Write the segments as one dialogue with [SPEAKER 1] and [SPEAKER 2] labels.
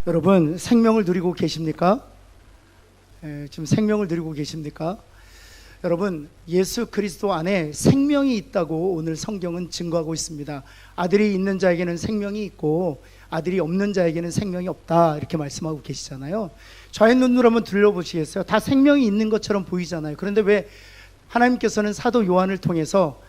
[SPEAKER 1] 여러분 생명을 누리고 계십니까? 지금 생명을 누리고 계십니까? 여러분 예수 그리스도 안에 생명이 있다고 오늘 성경은 증거하고 있습니다. 아들이 있는 자에게는 생명이 있고 아들이 없는 자에게는 생명이 없다, 이렇게 말씀하고 계시잖아요. 저의 눈으로 한번 둘러보시겠어요? 다 생명이 있는 것처럼 보이잖아요. 그런데 왜 하나님께서는 사도 요한을 통해서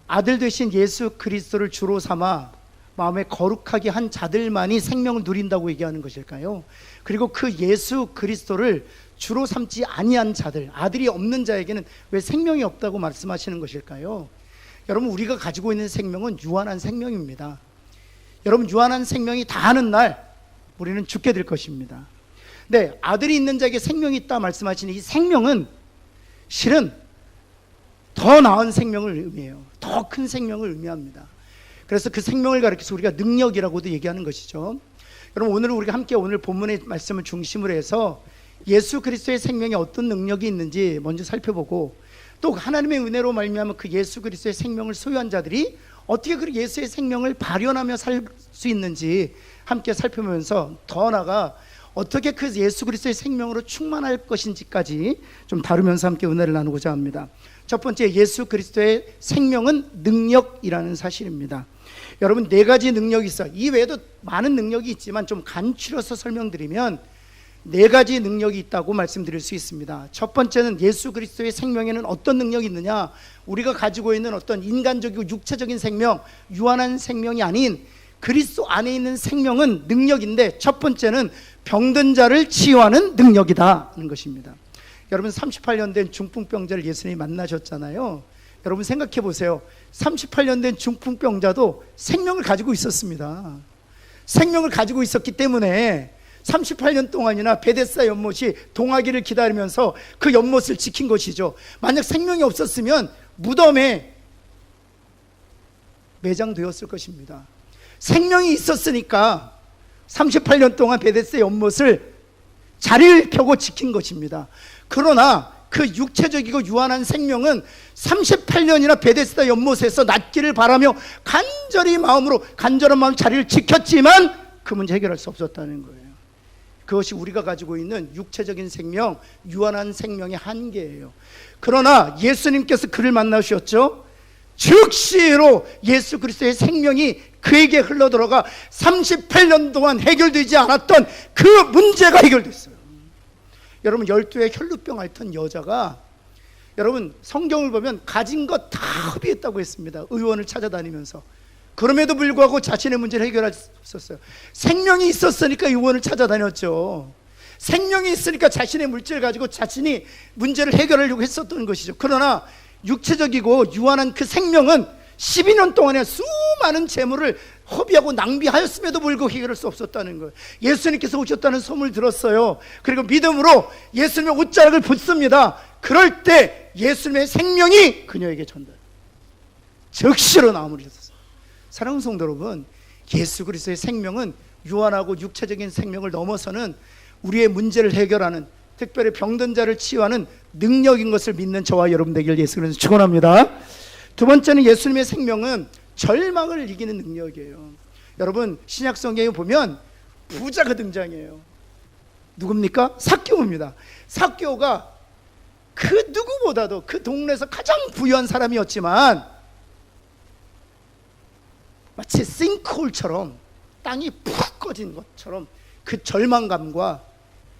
[SPEAKER 1] 아들 되신 예수 그리스도를 주로 삼아 마음에 거룩하게 한 자들만이 생명을 누린다고 얘기하는 것일까요? 그리고 그 예수 그리스도를 주로 삼지 아니한 자들, 아들이 없는 자에게는 왜 생명이 없다고 말씀하시는 것일까요? 여러분, 우리가 가지고 있는 생명은 유한한 생명입니다. 여러분, 유한한 생명이 다하는 날 우리는 죽게 될 것입니다. 네, 아들이 있는 자에게 생명이 있다 말씀하시는 이 생명은 실은 더 나은 생명을 의미해요. 더 큰 생명을 의미합니다. 그래서 그 생명을 가리켜서 우리가 능력이라고도 얘기하는 것이죠. 여러분, 오늘 우리가 함께 오늘 본문의 말씀을 중심으로 해서 예수 그리스도의 생명에 어떤 능력이 있는지 먼저 살펴보고, 또 하나님의 은혜로 말미암아 그 예수 그리스도의 생명을 소유한 자들이 어떻게 그 예수의 생명을 발현하며 살 수 있는지 함께 살펴보면서, 더 나아가 어떻게 그 예수 그리스도의 생명으로 충만할 것인지까지 좀 다루면서 함께 은혜를 나누고자 합니다. 첫 번째, 예수 그리스도의 생명은 능력이라는 사실입니다. 여러분, 네 가지 능력이 있어요. 이 외에도 많은 능력이 있지만 좀 간추려서 설명드리면 네 가지 능력이 있다고 말씀드릴 수 있습니다. 첫 번째는 예수 그리스도의 생명에는 어떤 능력이 있느냐, 우리가 가지고 있는 어떤 인간적이고 육체적인 생명, 유한한 생명이 아닌 그리스도 안에 있는 생명은 능력인데, 첫 번째는 병든 자를 치유하는 능력이다는 것입니다. 여러분, 38년 된 중풍병자를 예수님이 만나셨잖아요. 여러분 생각해 보세요. 38년 된 중풍병자도 생명을 가지고 있었습니다. 생명을 가지고 있었기 때문에 38년 동안이나 베데스다 연못이 동하기를 기다리면서 그 연못을 지킨 것이죠. 만약 생명이 없었으면 무덤에 매장되었을 것입니다. 생명이 있었으니까 38년 동안 베데스다 연못을 자리를 펴고 지킨 것입니다. 그러나 그 육체적이고 유한한 생명은 38년이나 베데스다 연못에서 낫기를 바라며 간절한 마음으로 자리를 지켰지만 그 문제 해결할 수 없었다는 거예요. 그것이 우리가 가지고 있는 육체적인 생명, 유한한 생명의 한계예요. 그러나 예수님께서 그를 만나셨죠. 즉시로 예수 그리스도의 생명이 그에게 흘러들어가 38년 동안 해결되지 않았던 그 문제가 해결됐어요. 여러분, 12의 혈루병 앓던 여자가, 여러분 성경을 보면 가진 것 다 허비했다고 했습니다. 의원을 찾아다니면서. 그럼에도 불구하고 자신의 문제를 해결할 수 없었어요. 생명이 있었으니까 의원을 찾아다녔죠. 생명이 있으니까 자신의 물질을 가지고 자신이 문제를 해결하려고 했었던 것이죠. 그러나 육체적이고 유한한 그 생명은 12년 동안에 수많은 재물을 허비하고 낭비하였음에도 불구하고 해결할 수 없었다는 거예요. 예수님께서 오셨다는 소문을 들었어요. 그리고 믿음으로 예수님의 옷자락을 붙습니다. 그럴 때 예수님의 생명이 그녀에게 전달, 즉시로 나음을 주셨어요. 사랑하는 성도 여러분, 예수 그리스도의 생명은 유한하고 육체적인 생명을 넘어서는 우리의 문제를 해결하는, 특별히 병든 자를 치유하는 능력인 것을 믿는 저와 여러분 되기를 예수 그리스도로 축원합니다. 두 번째는 예수님의 생명은 절망을 이기는 능력이에요. 여러분, 신약 성경에 보면 부자가 등장해요. 누굽니까? 삭개오입니다. 삭개오가 그 누구보다도 그 동네에서 가장 부유한 사람이었지만 마치 싱크홀처럼 땅이 푹 꺼진 것처럼 그 절망감과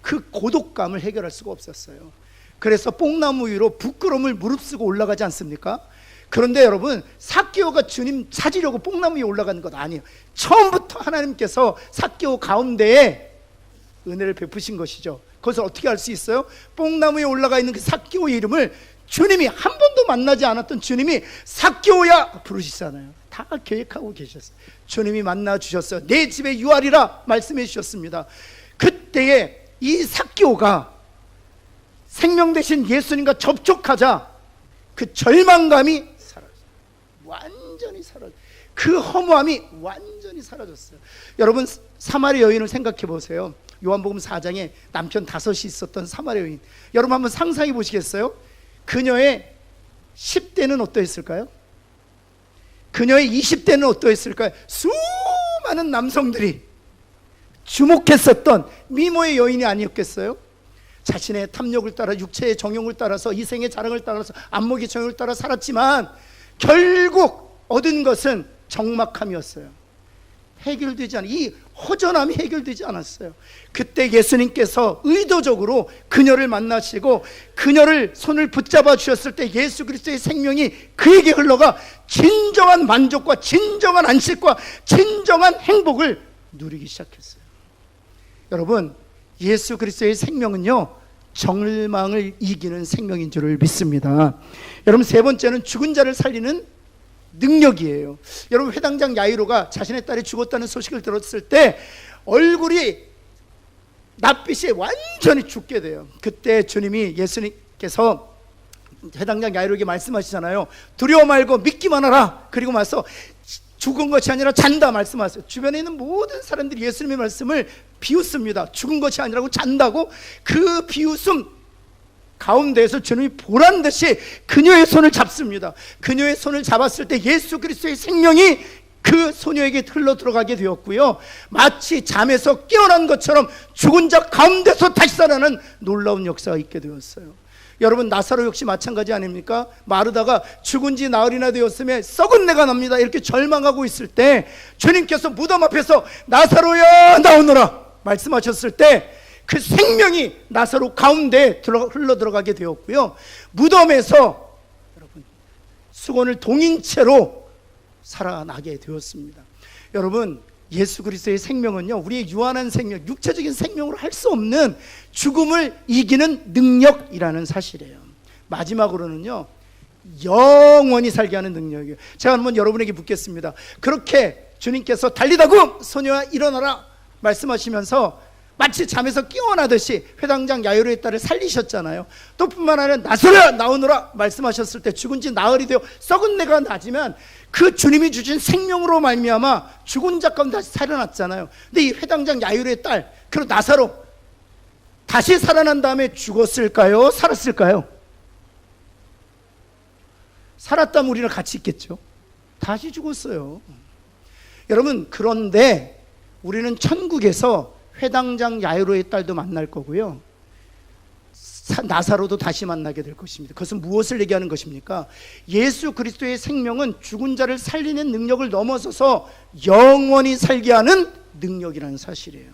[SPEAKER 1] 그 고독감을 해결할 수가 없었어요. 그래서 뽕나무 위로 부끄러움을 무릅쓰고 올라가지 않습니까? 그런데 여러분, 삭개오가 주님 찾으려고 뽕나무 위에 올라가는 것 아니에요. 처음부터 하나님께서 삭개오 가운데에 은혜를 베푸신 것이죠. 그것을 어떻게 알 수 있어요? 뽕나무 위에 올라가 있는 그 삭개오의 이름을 주님이 한 번도 만나지 않았던 주님이 삭개오야 부르시잖아요. 다 계획하고 계셨어요. 주님이 만나 주셨어요. 내 집에 유하리라 말씀해 주셨습니다. 그때에 이 삭개오가 생명 되신 예수님과 접촉하자 그 절망감이 사라졌어요. 완전히 사라졌어요. 그 허무함이 완전히 사라졌어요. 여러분, 사마리 여인을 생각해 보세요. 요한복음 4장에 남편 5이 있었던 사마리 여인, 여러분 한번 상상해 보시겠어요? 그녀의 10대는 어떠했을까요? 그녀의 20대는 어떠했을까요? 수많은 남성들이 주목했었던 미모의 여인이 아니었겠어요? 자신의 탐욕을 따라, 육체의 정욕을 따라서, 이생의 자랑을 따라서, 안목의 정욕을 따라 살았지만 결국 얻은 것은 적막함이었어요. 해결되지 않아, 이 허전함이 해결되지 않았어요. 그때 예수님께서 의도적으로 그녀를 만나시고 그녀를 손을 붙잡아 주셨을 때 예수 그리스도의 생명이 그에게 흘러가 진정한 만족과 진정한 안식과 진정한 행복을 누리기 시작했어요. 여러분, 예수 그리스도의 생명은요, 절망을 이기는 생명인 줄을 믿습니다. 여러분, 세 번째는 죽은 자를 살리는 능력이에요. 여러분, 회당장 야이로가 자신의 딸이 죽었다는 소식을 들었을 때 얼굴이 낯빛이 완전히 죽게 돼요. 그때 주님이, 예수님께서 회당장 야이로에게 말씀하시잖아요. 두려워 말고 믿기만 하라. 그리고 나서 죽은 것이 아니라 잔다 말씀하세요. 주변에 있는 모든 사람들이 예수님의 말씀을 비웃습니다. 죽은 것이 아니라고 잔다고. 그 비웃음 가운데에서 주님이 보란듯이 그녀의 손을 잡습니다. 그녀의 손을 잡았을 때 예수 그리스도의 생명이 그 소녀에게 흘러 들어가게 되었고요, 마치 잠에서 깨어난 것처럼 죽은 자 가운데서 다시 살아나는 놀라운 역사가 있게 되었어요. 여러분, 나사로 역시 마찬가지 아닙니까? 마르다가 죽은 지 나흘이나 되었으며 썩은 내가 납니다 이렇게 절망하고 있을 때 주님께서 무덤 앞에서 나사로야 나오너라 말씀하셨을 때 그 생명이 나사로 가운데 흘러 들어가게 되었고요, 무덤에서 여러분 수건을 동인 채로 살아나게 되었습니다. 여러분, 예수 그리스도의 생명은요, 우리의 유한한 생명, 육체적인 생명으로 할 수 없는 죽음을 이기는 능력이라는 사실이에요. 마지막으로는요, 영원히 살게 하는 능력이에요. 제가 한번 여러분에게 묻겠습니다. 그렇게 주님께서 달리다고 소녀야 일어나라 말씀하시면서 마치 잠에서 깨어나듯이 회당장 야이로의 딸을 살리셨잖아요. 또 뿐만 아니라 나서라 나오너라 말씀하셨을 때 죽은 지 나흘이 되어 썩은 내가 나지만 그 주님이 주신 생명으로 말미암아 죽은 자 가운데 다시 살아났잖아요. 근데 이 회당장 야이로의 딸, 그리고 나사로 다시 살아난 다음에 죽었을까요? 살았을까요? 살았다면 우리랑 같이 있겠죠. 다시 죽었어요. 여러분, 그런데 우리는 천국에서 회당장 야이로의 딸도 만날 거고요, 나사로도 다시 만나게 될 것입니다. 그것은 무엇을 얘기하는 것입니까? 예수 그리스도의 생명은 죽은 자를 살리는 능력을 넘어서서 영원히 살게 하는 능력이라는 사실이에요.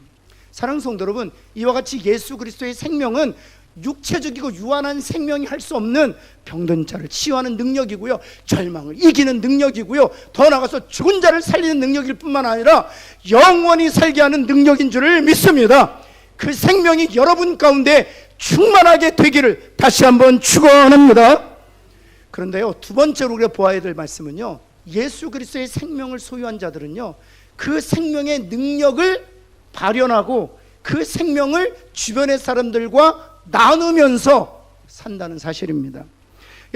[SPEAKER 1] 사랑하는 성도 여러분, 이와 같이 예수 그리스도의 생명은 육체적이고 유한한 생명이 할 수 없는 병든 자를 치유하는 능력이고요, 절망을 이기는 능력이고요, 더 나아가서 죽은 자를 살리는 능력일 뿐만 아니라 영원히 살게 하는 능력인 줄을 믿습니다. 그 생명이 여러분 가운데 충만하게 되기를 다시 한번 축원합니다. 그런데요, 두 번째로 우리가 보아야 될 말씀은요, 예수 그리스도의 생명을 소유한 자들은요, 그 생명의 능력을 발현하고 그 생명을 주변의 사람들과 나누면서 산다는 사실입니다.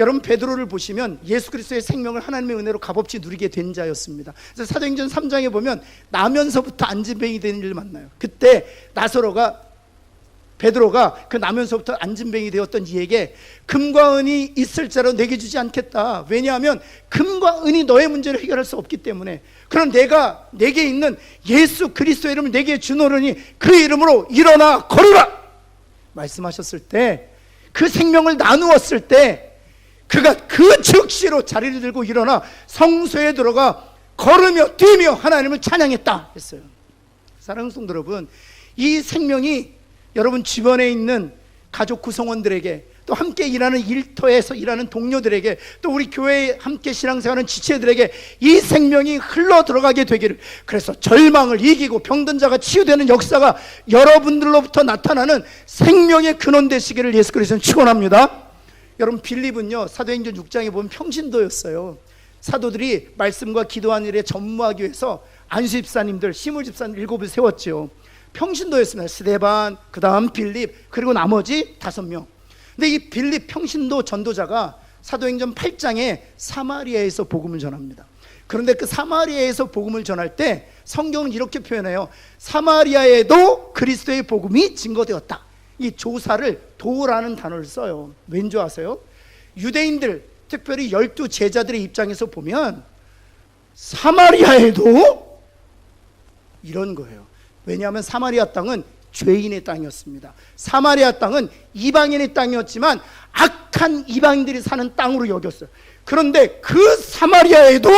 [SPEAKER 1] 여러분, 베드로를 보시면 예수 그리스도의 생명을 하나님의 은혜로 값없이 누리게 된 자였습니다. 그래서 사도행전 3장에 보면 나면서부터 안진뱅이 되는 일을 만나요. 그때 베드로가 그 나면서부터 안진뱅이 되었던 이에게 금과 은이 있을지라도 내게 주지 않겠다. 왜냐하면 금과 은이 너의 문제를 해결할 수 없기 때문에, 그럼 내가 내게 있는 예수 그리스도의 이름을 내게 주노니 그 이름으로 일어나 걸으라 말씀하셨을 때, 그 생명을 나누었을 때 그가 그 즉시로 자리를 들고 일어나 성소에 들어가 걸으며 뛰며 하나님을 찬양했다 했어요. 사랑하는 성도 여러분, 이 생명이 여러분 주변에 있는 가족 구성원들에게, 또 함께 일하는 일터에서 일하는 동료들에게, 또 우리 교회에 함께 신앙생활하는 지체들에게 이 생명이 흘러 들어가게 되기를, 그래서 절망을 이기고 병든 자가 치유되는 역사가 여러분들로부터 나타나는 생명의 근원 되시기를 예수 그리스도는 축원합니다. 여러분, 빌립은요, 사도행전 6장에 보면 평신도였어요. 사도들이 말씀과 기도하는 일에 전무하기 위해서 안수 집사님들, 시물 집사님 7을 세웠죠. 평신도였습니다. 스데반, 그 다음 빌립, 그리고 나머지 5명. 근데 이 빌립 평신도 전도자가 사도행전 8장에 사마리아에서 복음을 전합니다. 그런데 그 사마리아에서 복음을 전할 때 성경은 이렇게 표현해요. 사마리아에도 그리스도의 복음이 증거되었다. 이 조사를 도라는 단어를 써요. 왠지 아세요? 유대인들, 특별히 12 제자들의 입장에서 보면 사마리아에도 이런 거예요. 왜냐하면 사마리아 땅은 죄인의 땅이었습니다. 사마리아 땅은 이방인의 땅이었지만 악한 이방인들이 사는 땅으로 여겼어요. 그런데 그 사마리아에도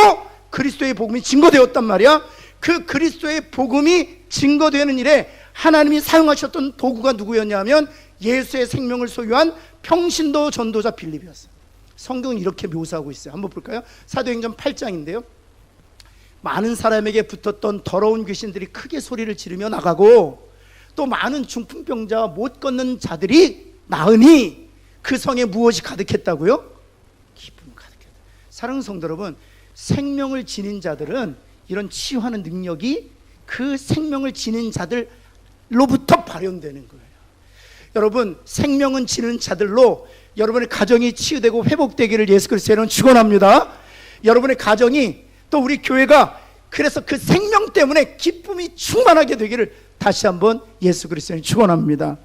[SPEAKER 1] 그리스도의 복음이 증거되었단 말이야. 그 그리스도의 복음이 증거되는 일에 하나님이 사용하셨던 도구가 누구였냐면 예수의 생명을 소유한 평신도 전도자 빌립이었어요. 성경은 이렇게 묘사하고 있어요. 한번 볼까요? 사도행전 8장인데요. 많은 사람에게 붙었던 더러운 귀신들이 크게 소리를 지르며 나가고 또 많은 중풍병자와 못 걷는 자들이 나으니 그 성에 무엇이 가득했다고요? 기쁨이 가득했다. 사랑하는 성도 여러분, 생명을 지닌 자들은 이런 치유하는 능력이 그 생명을 지닌 자들로부터 발현되는 거예요. 여러분, 생명은 지닌 자들로 여러분의 가정이 치유되고 회복되기를 예수 그리스도는 축원합니다. 여러분의 가정이 또 우리 교회가 그래서 그 생명 때문에 기쁨이 충만하게 되기를 다시 한번 예수 그리스도는 축원합니다.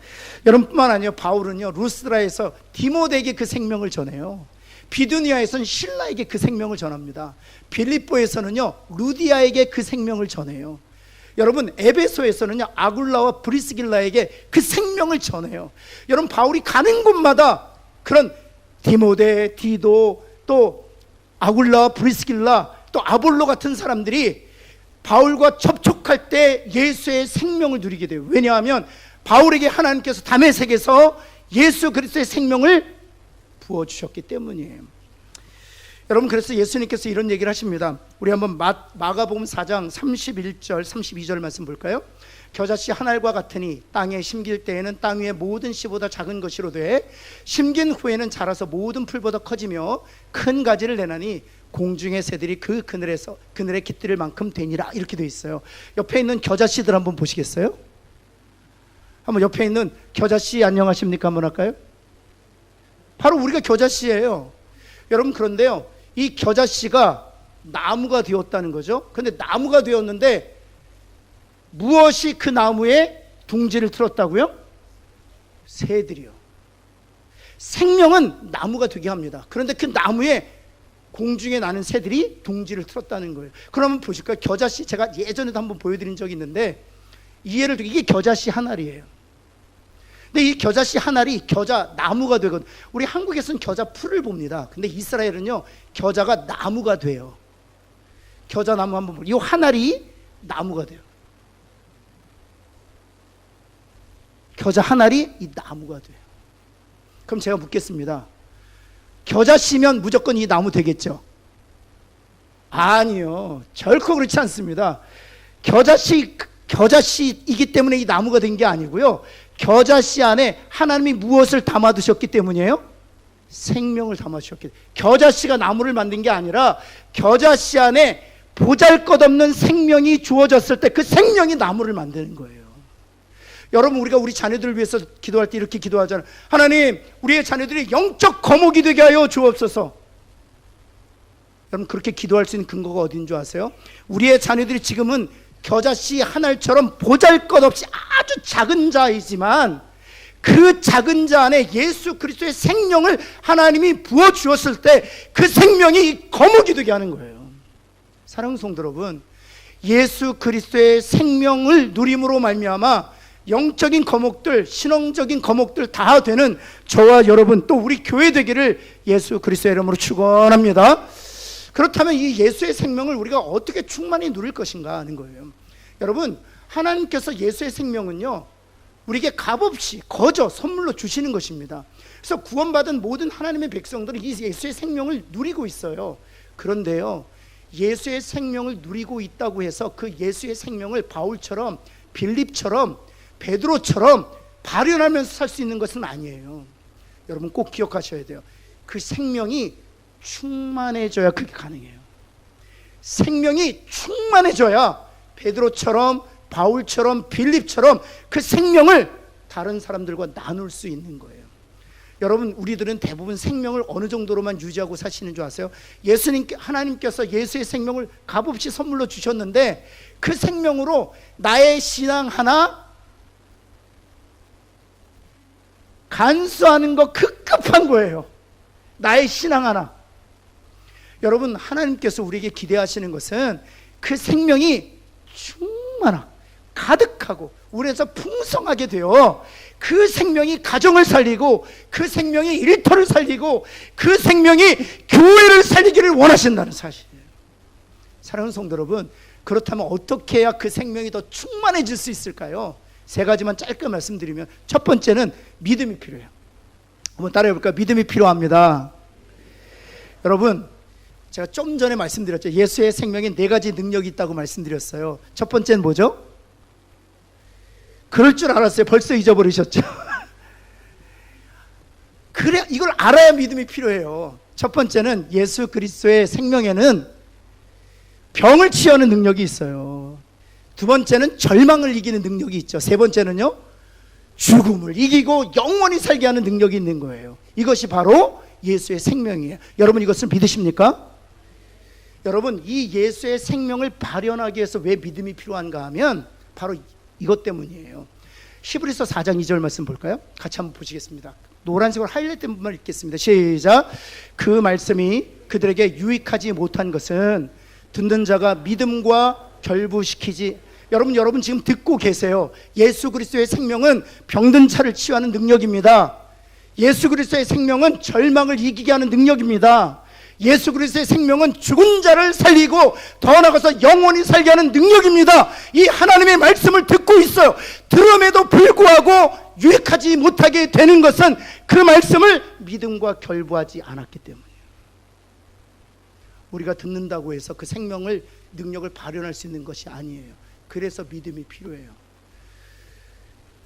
[SPEAKER 1] 여러분뿐만 아니요, 바울은요 루스드라에서 디모데에게 그 생명을 전해요. 비두니아에서는 신라에게 그 생명을 전합니다. 빌립보에서는요 루디아에게 그 생명을 전해요. 여러분, 에베소에서는요 아굴라와 브리스길라에게 그 생명을 전해요. 여러분, 바울이 가는 곳마다 그런 디모데, 디도, 또 아굴라, 브리스길라, 또 아볼로 같은 사람들이 바울과 접촉할 때 예수의 생명을 누리게 돼요. 왜냐하면 바울에게 하나님께서 다메섹에서 예수 그리스도의 생명을 부어주셨기 때문이에요. 여러분, 그래서 예수님께서 이런 얘기를 하십니다. 우리 한번 마가복음 4장 31절 32절 말씀 볼까요? 겨자씨 한 알과 같으니 땅에 심길 때에는 땅 위의 모든 씨보다 작은 것이로되 심긴 후에는 자라서 모든 풀보다 커지며 큰 가지를 내나니 공중의 새들이 그 그늘에 깃들일 만큼 되니라. 이렇게 되어 있어요. 옆에 있는 겨자씨들 한번 보시겠어요? 한번 옆에 있는 겨자씨 안녕하십니까 한번 할까요? 바로 우리가 겨자씨예요. 여러분, 그런데요 이 겨자씨가 나무가 되었다는 거죠. 그런데 나무가 되었는데 무엇이 그 나무에 둥지를 틀었다고요? 새들이요. 생명은 나무가 되게 합니다. 그런데 그 나무에 공중에 나는 새들이 둥지를 틀었다는 거예요. 그러면 보실까요? 겨자씨, 제가 예전에도 한번 보여드린 적이 있는데 이해를 두고, 이게 겨자씨 한 알이에요. 근데 이 겨자씨 한 알이 겨자 나무가 되거든요. 우리 한국에서는 겨자 풀을 봅니다. 근데 이스라엘은요 겨자가 나무가 돼요. 겨자 나무 한번 보세요. 이 한 알이 나무가 돼요. 겨자 한 알이 이 나무가 돼요. 그럼 제가 묻겠습니다. 겨자씨면 무조건 이 나무 되겠죠? 아니요, 결코 그렇지 않습니다. 겨자씨이기 때문에 이 나무가 된 게 아니고요, 겨자씨 안에 하나님이 무엇을 담아두셨기 때문이에요? 생명을 담아주셨기 때문에. 겨자씨가 나무를 만든 게 아니라 겨자씨 안에 보잘것없는 생명이 주어졌을 때 그 생명이 나무를 만드는 거예요. 여러분, 우리가 우리 자녀들을 위해서 기도할 때 이렇게 기도하잖아요. 하나님, 우리의 자녀들이 영적 거목이 되게 하여 주옵소서. 여러분, 그렇게 기도할 수 있는 근거가 어디인 줄 아세요? 우리의 자녀들이 지금은 겨자씨 한 알처럼 보잘것없이 아주 작은 자이지만 그 작은 자 안에 예수 그리스도의 생명을 하나님이 부어주었을 때 그 생명이 거목이 되게 하는 거예요. 사랑하는 성도 여러분, 예수 그리스도의 생명을 누림으로 말미암아 영적인 거목들, 신앙적인 거목들 다 되는 저와 여러분, 또 우리 교회 되기를 예수 그리스도의 이름으로 축원합니다. 그렇다면 이 예수의 생명을 우리가 어떻게 충만히 누릴 것인가 하는 거예요. 여러분, 하나님께서 예수의 생명은요 우리에게 값없이 거저 선물로 주시는 것입니다. 그래서 구원받은 모든 하나님의 백성들은 이 예수의 생명을 누리고 있어요. 그런데요, 예수의 생명을 누리고 있다고 해서 그 예수의 생명을 바울처럼, 빌립처럼, 베드로처럼 발현하면서 살 수 있는 것은 아니에요. 여러분 꼭 기억하셔야 돼요. 그 생명이 충만해져야 그게 가능해요. 생명이 충만해져야 베드로처럼, 바울처럼, 빌립처럼 그 생명을 다른 사람들과 나눌 수 있는 거예요. 여러분, 우리들은 대부분 생명을 어느 정도로만 유지하고 사시는 줄 아세요? 하나님께서 예수의 생명을 값없이 선물로 주셨는데 그 생명으로 나의 신앙 하나 간수하는 거 급급한 거예요. 나의 신앙 하나. 여러분, 하나님께서 우리에게 기대하시는 것은 그 생명이 충만한, 가득하고 우리 안에서 풍성하게 되어 그 생명이 가정을 살리고 그 생명이 일터를 살리고 그 생명이 교회를 살리기를 원하신다는 사실이에요. 사랑하는 성도 여러분, 그렇다면 어떻게 해야 그 생명이 더 충만해질 수 있을까요? 세 가지만 짧게 말씀드리면, 첫 번째는 믿음이 필요해요. 한번 따라해 볼까요? 믿음이 필요합니다. 여러분, 제가 좀 전에 말씀드렸죠. 예수의 생명에 네 가지 능력이 있다고 말씀드렸어요. 첫 번째는 뭐죠? 그럴 줄 알았어요. 벌써 잊어버리셨죠? 그래, 이걸 알아야 믿음이 필요해요. 첫 번째는 예수 그리스도의 생명에는 병을 치유하는 능력이 있어요. 두 번째는 절망을 이기는 능력이 있죠. 세 번째는요, 죽음을 이기고 영원히 살게 하는 능력이 있는 거예요. 이것이 바로 예수의 생명이에요. 여러분, 이것을 믿으십니까? 여러분, 이 예수의 생명을 발현하기 위해서 왜 믿음이 필요한가 하면 바로 이것 때문이에요. 히브리서 4장 2절 말씀 볼까요? 같이 한번 보시겠습니다. 노란색으로 하이라이트 부분을 읽겠습니다. 시작. 그 말씀이 그들에게 유익하지 못한 것은 듣는 자가 믿음과 결부시키지. 여러분 지금 듣고 계세요. 예수 그리스도의 생명은 병든 자를 치유하는 능력입니다. 예수 그리스도의 생명은 절망을 이기게 하는 능력입니다. 예수 그리스도의 생명은 죽은 자를 살리고 더 나아가서 영원히 살게 하는 능력입니다. 이 하나님의 말씀을 듣고 있어요. 들음에도 불구하고 유익하지 못하게 되는 것은 그 말씀을 믿음과 결부하지 않았기 때문이에요. 우리가 듣는다고 해서 그 생명을, 능력을 발현할 수 있는 것이 아니에요. 그래서 믿음이 필요해요.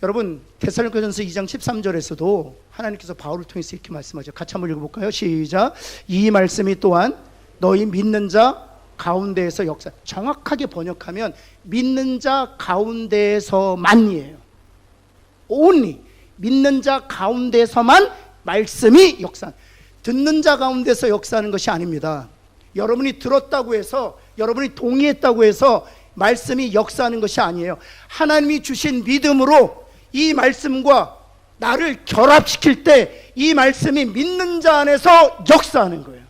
[SPEAKER 1] 여러분, 데살로니가전서 2장 13절에서도 하나님께서 바울을 통해서 이렇게 말씀하죠. 같이 한번 읽어볼까요? 시작. 이 말씀이 또한 너희 믿는 자 가운데에서 역사. 정확하게 번역하면 믿는 자 가운데에서만이에요. only. 믿는 자 가운데서만 말씀이 역사. 듣는 자 가운데서 역사하는 것이 아닙니다. 여러분이 들었다고 해서, 여러분이 동의했다고 해서 말씀이 역사하는 것이 아니에요. 하나님이 주신 믿음으로 이 말씀과 나를 결합시킬 때 이 말씀이 믿는 자 안에서 역사하는 거예요.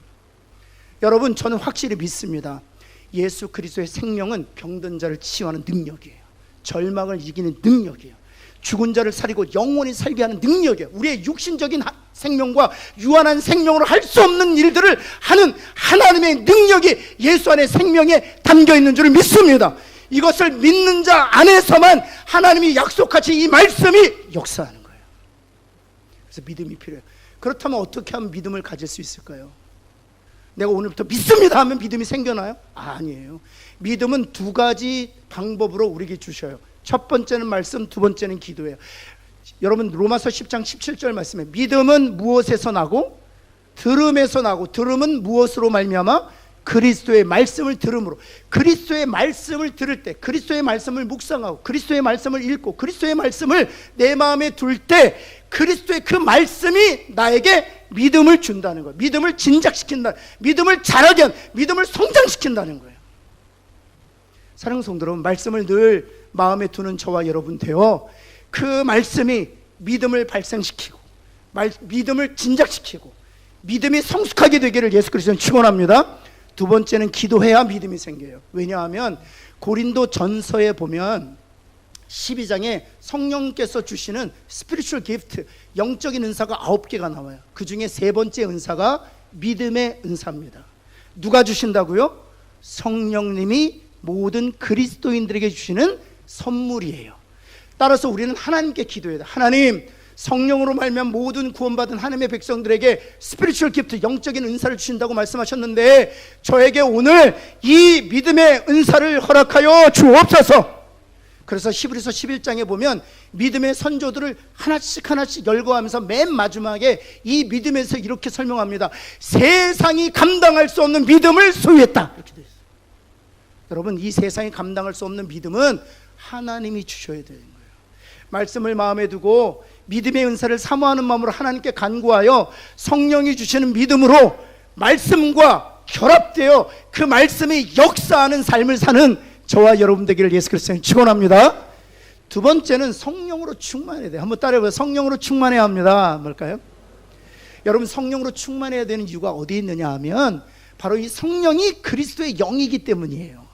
[SPEAKER 1] 여러분, 저는 확실히 믿습니다. 예수 그리스도의 생명은 병든 자를 치유하는 능력이에요. 절망을 이기는 능력이에요. 죽은 자를 살리고 영원히 살게 하는 능력이에요. 우리의 육신적인 생명과 유한한 생명으로 할 수 없는 일들을 하는 하나님의 능력이 예수 안에 생명에 담겨 있는 줄 믿습니다. 이것을 믿는 자 안에서만 하나님이 약속하신 이 말씀이 역사하는 거예요. 그래서 믿음이 필요해요. 그렇다면 어떻게 하면 믿음을 가질 수 있을까요? 내가 오늘부터 믿습니다 하면 믿음이 생겨나요? 아니에요. 믿음은 두 가지 방법으로 우리에게 주셔요. 첫 번째는 말씀, 두 번째는 기도예요. 여러분, 로마서 10장 17절 말씀에 믿음은 무엇에서 나고 들음에서 나고, 들음은 무엇으로 말미암아? 그리스도의 말씀을 들음으로. 그리스도의 말씀을 들을 때, 그리스도의 말씀을 묵상하고 그리스도의 말씀을 읽고 그리스도의 말씀을 내 마음에 둘 때 그리스도의 그 말씀이 나에게 믿음을 준다는 거예요. 믿음을 진작시킨다, 믿음을 자라게 한, 믿음을 성장시킨다는 거예요. 사랑하는 성도 여러분, 말씀을 늘 마음에 두는 저와 여러분 되어 그 말씀이 믿음을 발생시키고 믿음을 진작시키고 믿음이 성숙하게 되기를 예수 그리스도는 축원합니다. 두 번째는 기도해야 믿음이 생겨요. 왜냐하면 고린도 전서에 보면 12장에 성령께서 주시는 스피리추얼 기프트, 영적인 은사가 9개가 나와요. 그 중에 세 번째 은사가 믿음의 은사입니다. 누가 주신다고요? 성령님이 모든 그리스도인들에게 주시는 선물이에요. 따라서 우리는 하나님께 기도해야 돼요. 하나님, 성령으로 말미암아 모든 구원받은 하나님의 백성들에게 스피리추얼 기프트, 영적인 은사를 주신다고 말씀하셨는데 저에게 오늘 이 믿음의 은사를 허락하여 주옵소서. 그래서 히브리서 11장에 보면 믿음의 선조들을 하나씩 하나씩 열거하면서 맨 마지막에 이 믿음에서 이렇게 설명합니다. 세상이 감당할 수 없는 믿음을 소유했다, 이렇게 되어 있어요. 여러분, 이 세상이 감당할 수 없는 믿음은 하나님이 주셔야 되는 거예요. 말씀을 마음에 두고 믿음의 은사를 사모하는 마음으로 하나님께 간구하여 성령이 주시는 믿음으로 말씀과 결합되어 그 말씀이 역사하는 삶을 사는 저와 여러분 되기를 예수 그리스도는 축원합니다. 두 번째는 성령으로 충만해야 돼요. 한번 따라해보세요. 성령으로 충만해야 합니다. 뭘까요? 여러분, 성령으로 충만해야 되는 이유가 어디에 있느냐 하면 바로 이 성령이 그리스도의 영이기 때문이에요.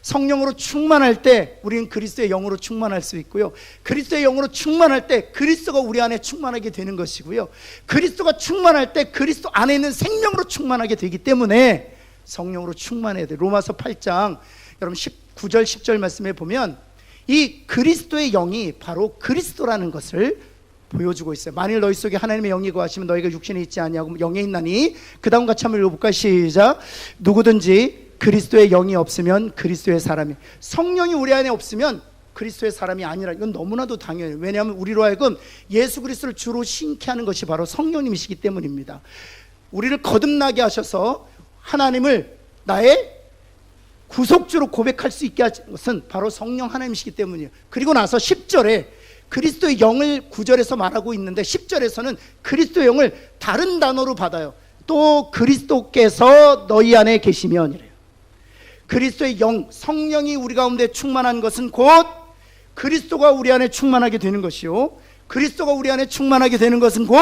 [SPEAKER 1] 성령으로 충만할 때 우리는 그리스도의 영으로 충만할 수 있고요, 그리스도의 영으로 충만할 때 그리스도가 우리 안에 충만하게 되는 것이고요, 그리스도가 충만할 때 그리스도 안에 있는 생명으로 충만하게 되기 때문에 성령으로 충만해야 돼요. 로마서 8장 여러분 19절 10절 말씀에 보면 이 그리스도의 영이 바로 그리스도라는 것을 보여주고 있어요. 만일 너희 속에 하나님의 영이 거하시면 너희가 육신에 있지 아니하고 영에 있나니, 그 다음 같이 한번 읽어볼까요? 시작. 누구든지 그리스도의 영이 없으면 그리스도의 사람이, 성령이 우리 안에 없으면 그리스도의 사람이 아니라, 이건 너무나도 당연해요. 왜냐하면 우리로 하여금 예수 그리스도를 주로 신케 하는 것이 바로 성령님이시기 때문입니다. 우리를 거듭나게 하셔서 하나님을 나의 구속주로 고백할 수 있게 하신 것은 바로 성령 하나님이시기 때문이에요. 그리고 나서 10절에 그리스도의 영을 9절에서 말하고 있는데 10절에서는 그리스도의 영을 다른 단어로 받아요. 또 그리스도께서 너희 안에 계시면 이래요. 그리스도의 영, 성령이 우리 가운데 충만한 것은 곧 그리스도가 우리 안에 충만하게 되는 것이요, 그리스도가 우리 안에 충만하게 되는 것은 곧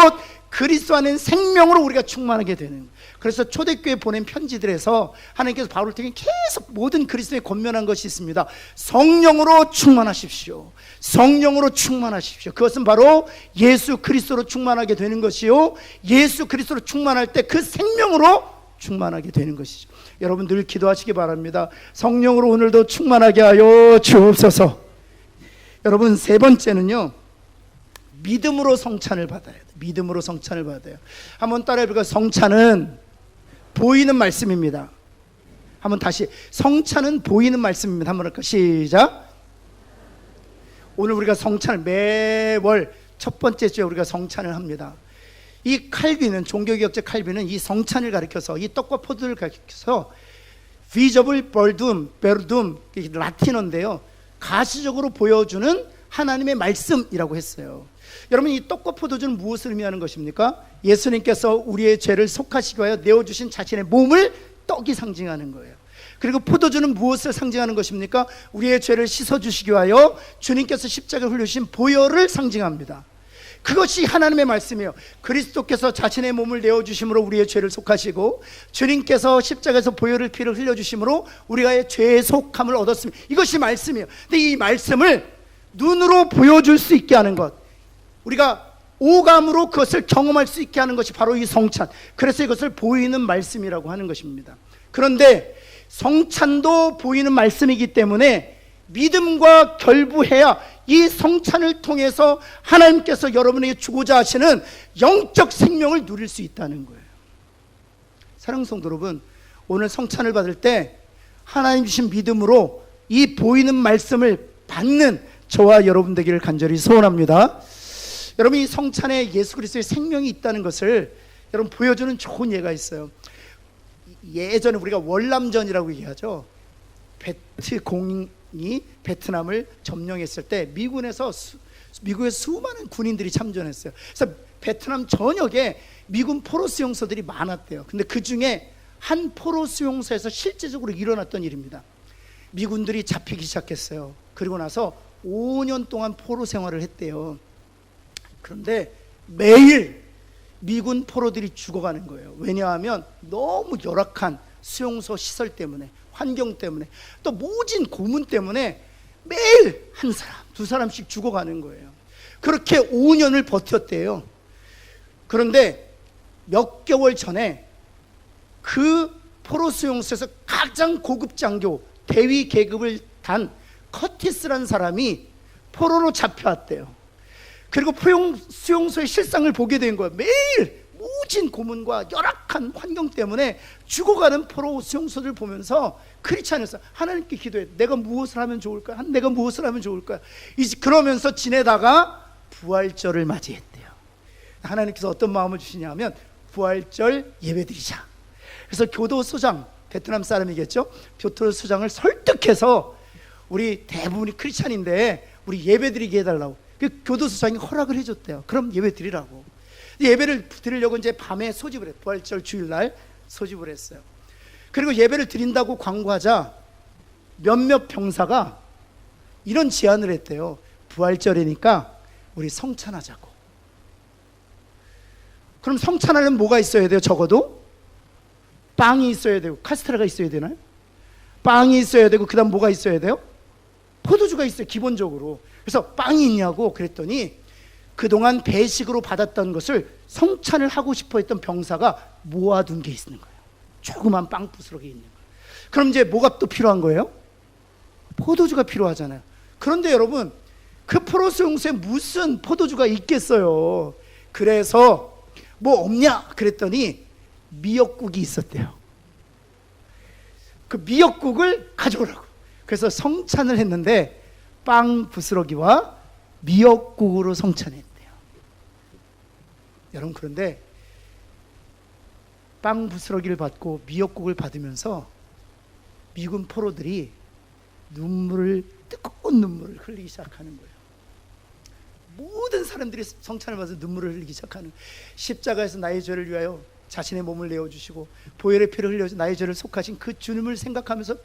[SPEAKER 1] 그리스도 안에 생명으로 우리가 충만하게 되는 거예요. 그래서 초대교회 보낸 편지들에서 하나님께서 바울을 통해 계속 모든 그리스도에 권면한 것이 있습니다. 성령으로 충만하십시오. 성령으로 충만하십시오. 그것은 바로 예수 그리스도로 충만하게 되는 것이요, 예수 그리스도로 충만할 때 그 생명으로 충만하게 되는 것이죠. 여러분 늘 기도하시기 바랍니다. 성령으로 오늘도 충만하게 하여 주옵소서. 여러분 세 번째는요, 믿음으로 성찬을 받아야 돼요. 믿음으로 성찬을 받아요. 한번 따라해볼까요? 성찬은 보이는 말씀입니다. 한번 다시, 성찬은 보이는 말씀입니다. 한번 할까요? 시작. 오늘 우리가 성찬을 매월 첫 번째 주에 우리가 성찬을 합니다. 이 칼빈은, 종교개혁자 칼빈은 이 성찬을 가리켜서, 이 떡과 포도를 가리켜서 visible verdum, 라틴어인데요, 가시적으로 보여주는 하나님의 말씀이라고 했어요. 여러분 이 떡과 포도주는 무엇을 의미하는 것입니까? 예수님께서 우리의 죄를 속하시기 위하여 내어주신 자신의 몸을 떡이 상징하는 거예요. 그리고 포도주는 무엇을 상징하는 것입니까? 우리의 죄를 씻어주시기 위하여 주님께서 십자가를 흘리신 보혈을 상징합니다. 그것이 하나님의 말씀이에요. 그리스도께서 자신의 몸을 내어주심으로 우리의 죄를 속하시고, 주님께서 십자가에서 보혈을 피를 흘려주심으로 우리가 죄의 속함을 얻었습니다. 이것이 말씀이에요. 근데 이 말씀을 눈으로 보여줄 수 있게 하는 것, 우리가 오감으로 그것을 경험할 수 있게 하는 것이 바로 이 성찬, 그래서 이것을 보이는 말씀이라고 하는 것입니다. 그런데 성찬도 보이는 말씀이기 때문에 믿음과 결부해야 이 성찬을 통해서 하나님께서 여러분에게 주고자 하시는 영적 생명을 누릴 수 있다는 거예요. 사랑하는 성도 여러분, 오늘 성찬을 받을 때 하나님 주신 믿음으로 이 보이는 말씀을 받는 저와 여러분 되기를 간절히 소원합니다. 여러분 이 성찬에 예수 그리스도의 생명이 있다는 것을 여러분 보여주는 좋은 예가 있어요. 예전에 우리가 월남전이라고 얘기하죠. 베트공이 베트남을 점령했을 때 미국의 수많은 군인들이 참전했어요. 그래서 베트남 전역에 미군 포로 수용소들이 많았대요. 근데 그 중에 한 포로 수용소에서 실제적으로 일어났던 일입니다. 미군들이 잡히기 시작했어요. 그리고 나서 5년 동안 포로 생활을 했대요. 그런데 매일 미군 포로들이 죽어가는 거예요. 왜냐하면 너무 열악한 수용소 시설 때문에, 환경 때문에, 또 모진 고문 때문에 매일 한 사람, 두 사람씩 죽어가는 거예요. 그렇게 5년을 버텼대요. 그런데 몇 개월 전에 그 포로 수용소에서 가장 고급 장교, 대위 계급을 단 커티스라는 사람이 포로로 잡혀왔대요. 그리고 수용소의 실상을 보게 된 거예요. 매일 모진 고문과 열악한 환경 때문에 죽어가는 포로 수용소를 보면서 크리스찬에서 하나님께 기도해. 내가 무엇을 하면 좋을까? 내가 무엇을 하면 좋을까? 그러면서 지내다가 부활절을 맞이했대요. 하나님께서 어떤 마음을 주시냐면 부활절 예배드리자. 그래서 교도소장, 베트남 사람이겠죠? 교도소장을 설득해서 우리 대부분이 크리스찬인데 우리 예배드리게 해달라고. 그 교도소장이 허락을 해줬대요. 그럼 예배 드리라고. 예배를 드리려고 이제 밤에 소집을 했어요. 부활절 주일날 소집을 했어요. 그리고 예배를 드린다고 광고하자 몇몇 병사가 이런 제안을 했대요. 부활절이니까 우리 성찬하자고. 그럼 성찬하려면 뭐가 있어야 돼요? 적어도 빵이 있어야 되고 카스테라가 있어야 되나요? 빵이 있어야 되고 그 다음 뭐가 있어야 돼요? 포도주가 있어요, 기본적으로. 그래서 빵이 있냐고 그랬더니 그동안 배식으로 받았던 것을 성찬을 하고 싶어 했던 병사가 모아둔 게 있는 거예요. 조그만 빵 부스러기 있는 거예요. 그럼 이제 뭐가 또 필요한 거예요? 포도주가 필요하잖아요. 그런데 여러분, 그 포로스 용소에 무슨 포도주가 있겠어요. 그래서 뭐 없냐 그랬더니 미역국이 있었대요. 그 미역국을 가져오라고. 그래서 성찬을 했는데 빵 부스러기와 미역국으로 성찬했대요. 여러분, 그런데 빵 부스러기를 받고 미역국을 받으면서 미군 포로들이 뜨거운 눈물을 흘리기 시작하는 거예요. 모든 사람들이 성찬을 받아서 눈물을 흘리기 시작하는 거예요. 십자가에서 나의 죄를 위하여 자신의 몸을 내어주시고 보혈의 피를 흘려서 나의 죄를 속하신 그 주님을 생각하면서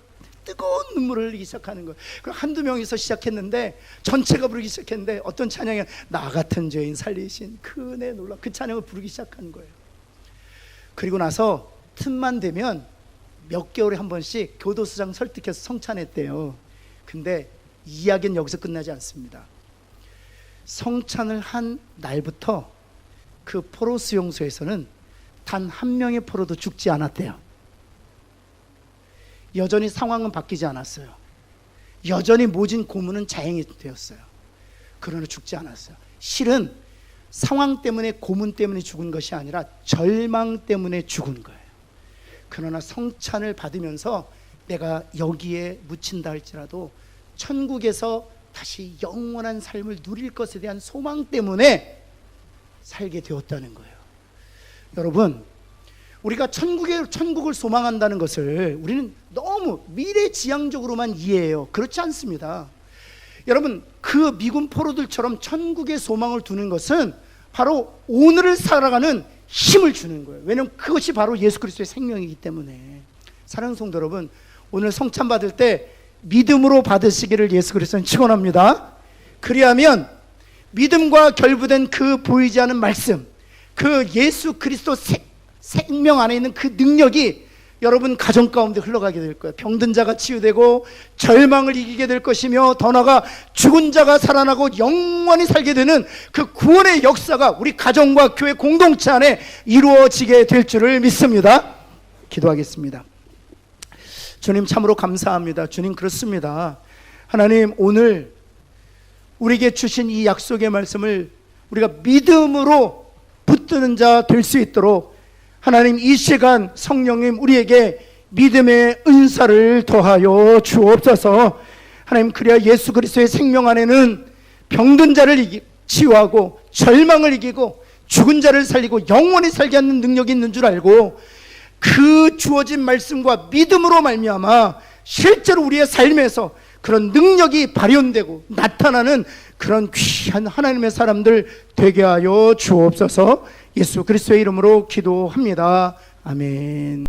[SPEAKER 1] 뜨거운 눈물을 흘리기 시작하는 거예요. 그럼 한두 명이서 시작했는데 전체가 부르기 시작했는데 어떤 찬양이 나 같은 죄인 살리신 그 은혜 놀라, 그 찬양을 부르기 시작하는 거예요. 그리고 나서 틈만 되면 몇 개월에 한 번씩 교도소장 설득해서 성찬했대요. 근데 이야기는 여기서 끝나지 않습니다. 성찬을 한 날부터 그 포로 수용소에서는 단 한 명의 포로도 죽지 않았대요. 여전히 상황은 바뀌지 않았어요. 여전히 모진 고문은 자행이 되었어요. 그러나 죽지 않았어요. 실은 상황 때문에, 고문 때문에 죽은 것이 아니라 절망 때문에 죽은 거예요. 그러나 성찬을 받으면서 내가 여기에 묻힌다 할지라도 천국에서 다시 영원한 삶을 누릴 것에 대한 소망 때문에 살게 되었다는 거예요. 여러분, 우리가 천국을 소망한다는 것을 우리는 너무 미래지향적으로만 이해해요. 그렇지 않습니다. 여러분, 그 미군 포로들처럼 천국의 소망을 두는 것은 바로 오늘을 살아가는 힘을 주는 거예요. 왜냐하면 그것이 바로 예수 그리스도의 생명이기 때문에. 사랑하는 성도 여러분, 오늘 성찬 받을 때 믿음으로 받으시기를 예수 그리스도는 축원합니다. 그리하면 믿음과 결부된 그 보이지 않는 말씀, 그 예수 그리스도 생명 안에 있는 그 능력이 여러분 가정 가운데 흘러가게 될 거예요. 병든 자가 치유되고 절망을 이기게 될 것이며, 더 나아가 죽은 자가 살아나고 영원히 살게 되는 그 구원의 역사가 우리 가정과 교회 공동체 안에 이루어지게 될 줄을 믿습니다. 기도하겠습니다. 주님, 참으로 감사합니다. 주님, 그렇습니다. 하나님, 오늘 우리에게 주신 이 약속의 말씀을 우리가 믿음으로 붙드는 자 될 수 있도록 하나님, 이 시간 성령님 우리에게 믿음의 은사를 더하여 주옵소서. 하나님, 그래야 예수 그리스도의 생명 안에는 병든 자를 치유하고 절망을 이기고 죽은 자를 살리고 영원히 살게 하는 능력이 있는 줄 알고, 그 주어진 말씀과 믿음으로 말미암아 실제로 우리의 삶에서 그런 능력이 발현되고 나타나는 그런 귀한 하나님의 사람들 되게 하여 주옵소서. 예수 그리스도의 이름으로 기도합니다. 아멘.